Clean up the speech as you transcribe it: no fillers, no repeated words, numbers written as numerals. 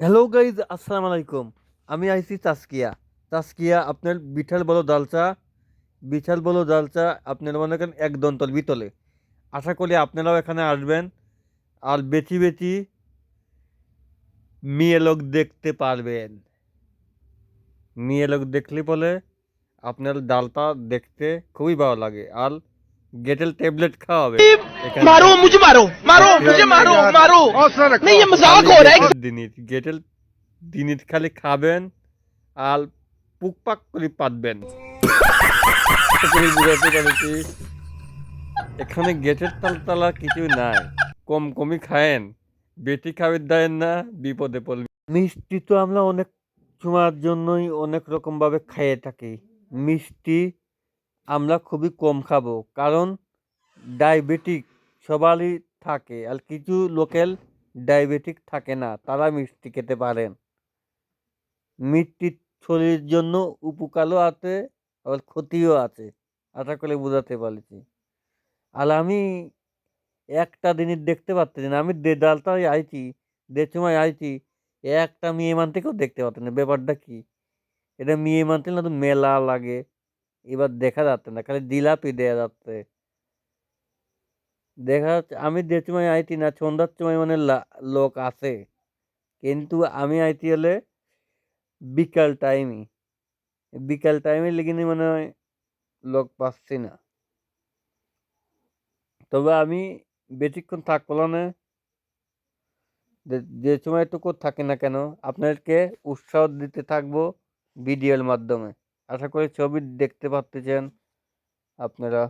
Hello guys, আসসালামু আলাইকুম। আমি আইছি তাসকিয়া। তাসকিয়া আপনার বিশাল বড় ডালচা আপনার মনে করেন এক দন্তল বিতলে। আশা করি আপনারাও এখানে আসবেন আর বেশি বেশি মেয়ে লোক দেখতে পারবেন। মেয়ে লোক দেখলে বলে আপনার ডালটা দেখতে খুবই ভালো লাগে আর গেটেল ট্যাবলেট খাওয়াবেন এখান मारो থেকে। मुझे मारो मारो গেটেল मुझे मारो यार मारो हौसला रखो नहीं ये मजाक খালি हो रहा है। গেটেল জিনিস খালি খাবেন আর পুকপাক করে পাতবেন। আশা করি বুঝাতে পেরেছি। এখানে গেটের তালা কিছুই নাই। কম কমই খায়েন, বেশি খাবার দেয় না, বিপদে পড়বে। মিষ্টি তো আমরা অনেক সময়ের জন্যই অনেক রকম ভাবে খাইয়ে থাকি। মিষ্টি আমরা খুবই কম খাবো, কারণ ডায়াবেটিক সবারই থাকে আর কিছু লোকের ডায়াবেটিক থাকে না, তারা মিষ্টি খেতে পারেন। মিষ্টি শরীরের জন্য উপকারও আছে, আবার ক্ষতিও আছে। আশা করি বুঝাতে পারছি। আর আমি একটা জিনিস দেখতে পাচ্ছি না, আমি ডালটাই আইছি, সময় আইছি, একটা মেয়ে মান থেকেও দেখতে পাচ্ছি না। ব্যাপারটা কি? এটা মেয়ে মান থেকে না তো মেলা লাগে, এবার দেখা যাচ্ছে না, খালি জিলাপি দেয়া যাচ্ছে। দেখা যাচ্ছে আমি যে সময় আইছি না, সন্ধ্যার সময় মানে লোক আছে, কিন্তু আমি আইছি হলে বিকাল টাইমই। বিকাল টাইমে লেগে মনে হয় লোক পাচ্ছি না। তবে আমি বেশিক্ষণ থাকবো না, যে সময়টুকু থাকি না কেন আপনাদেরকে উৎসাহ দিতে থাকবো ভিডিওর মাধ্যমে। আশা করি ছবি দেখতে পাচ্ছেন আপনারা।